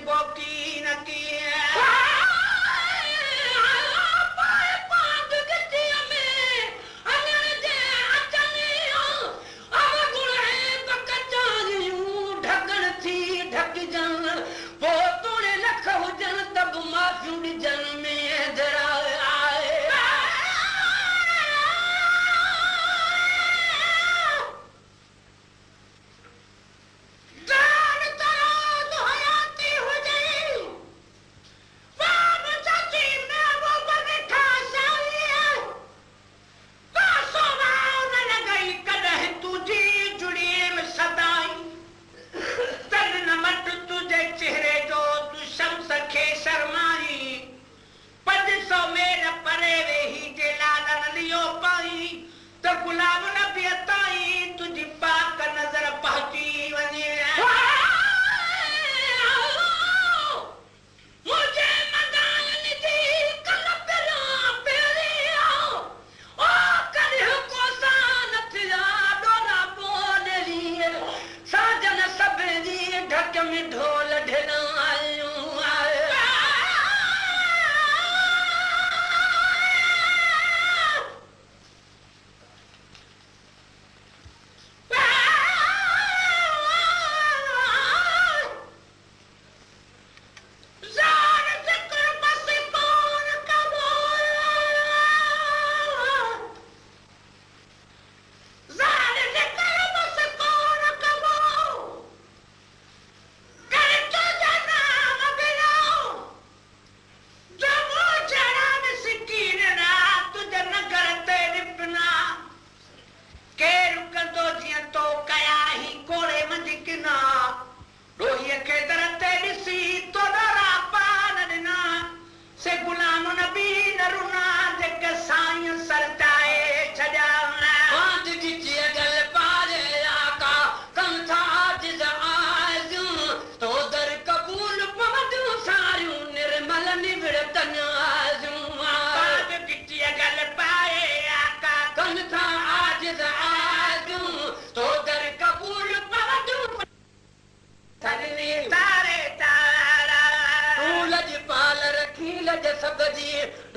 बोकी न की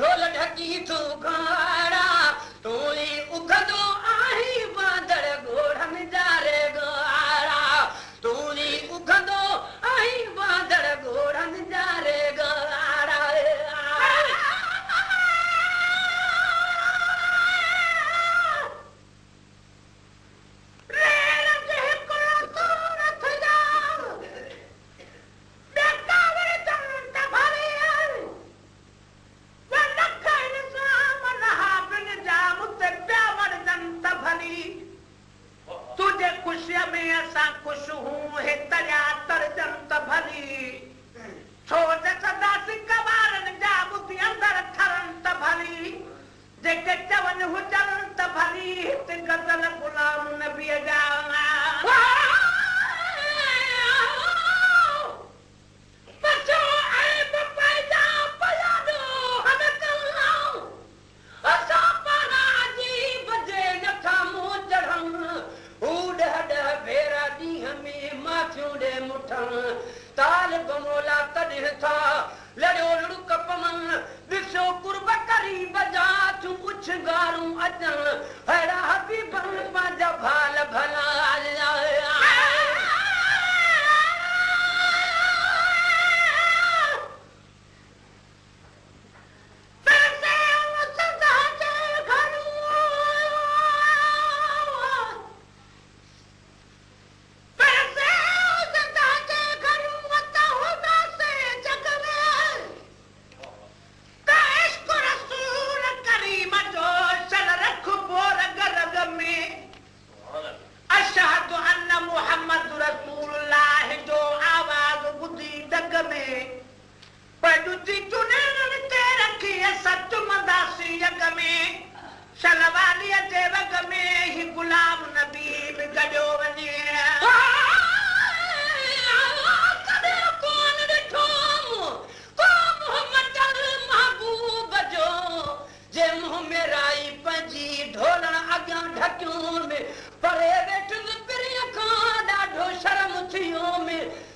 ढोल ढकी तू गाड़ा तू उखंदो आही बांदर घोड़न जारे गाड़ा तू उखंदो आही बांदर घोड़न जारे गाड़ा ताल बमोला तॾहिं था लड़ियो लुक पमन ॾिसो कुर्ब करी बजा तूं उछ गारूं अचनि अहिड़ा हबीबन पंहिंजा भाल भला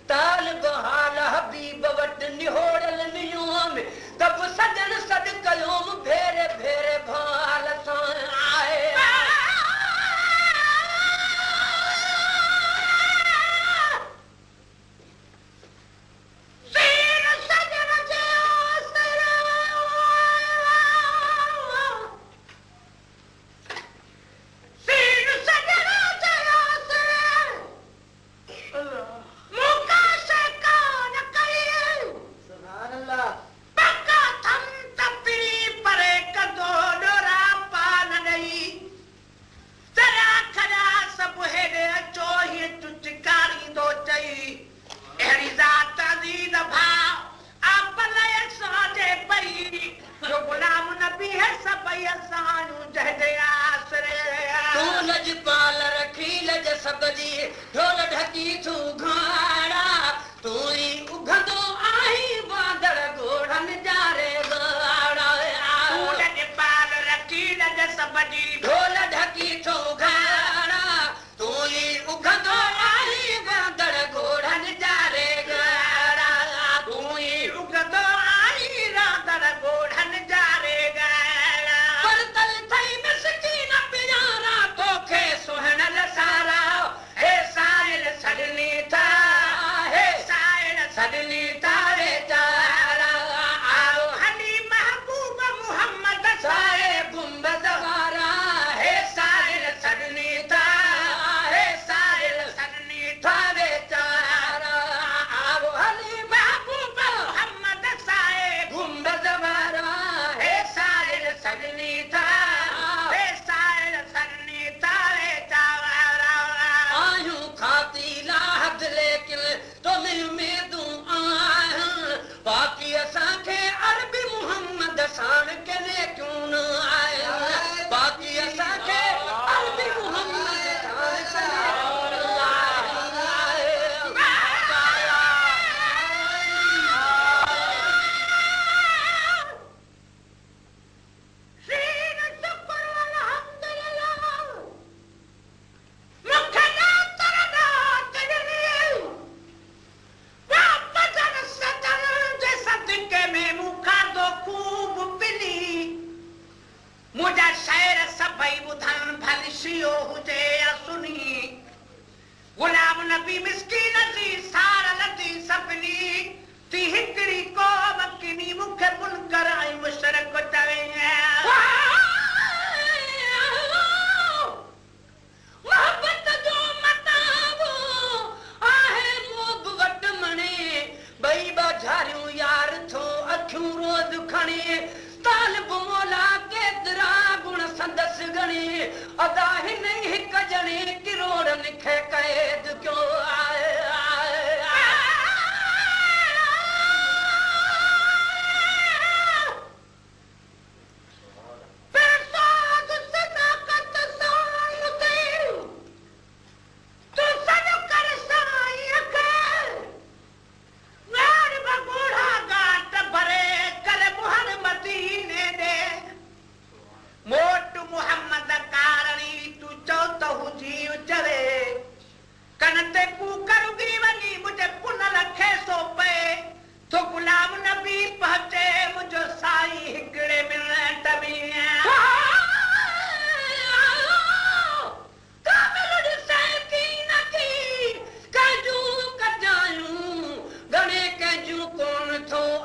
ताल बहाल हबीब बजी ढोल ढकी थो गाना तू ही उगंदो आई वादड़ घोड़न जा रे गाना तू ही उगंदो आई वादड़ घोड़न जा रे गाना पर तल थई मिसकीन प्यारा तोखे सुहणल सारा हे साहिल सडनी था हे साहिल सडनी तारे तारा आओ हनी महबूब मोहम्मद साए गुंबद वारा हे साहिल सडनी था हे साहिल सडनी तारे तारा आओ हनी महबूब मोहम्मद साए गुंबद वारा हे साहिल सडनी था हे साहिल सडनी तारे तारा आयूं खाती लाहत लेकिन तुम उम्मीदूं आहिनि बाक़ी असांखे अरबी मुहम्मद साण कने क्यों न आहिनि बाक़ी असांखे अरबी मुहम्मद साण कने क्यों न मुझा शायर सभई ॿुधनि भली शियो हुजे या सुनी गुलाम नबी मिस्कीन जी सार लधी सभिनी ती हिकिड़ी क़ौम किनी मूंखे मुनकर ऐं मुशरक चवे मोहबत जो मताबो आहे मोग वटि मणे ॿई बाझारियूं यार थो अखियूं रोज़ खणे तालिब मौला केतिरा गुण संदसि गणी अदा हिन हिक ॼणे किरोड़नि खे क़ैद कयो आहे मोट मुहम्मद कारणी तू चौ त हुजी चरे कन ते कूकर उगरी वञी मुंहिंजे पुनल खे सो पए तो गुलाम नबी पहुचे मुंहिंजो साईं हिकिड़े मिनट में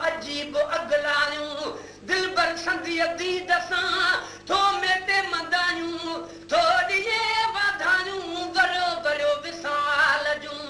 अजीब अगलायूं दिलबर संदी अदीद सां थो मेटे मदायूं थो ॾिए वाधायूं गरो गरो विसाल जूं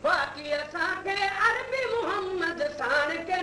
बाक़ी असांखे अरबी मुहम्मद साण के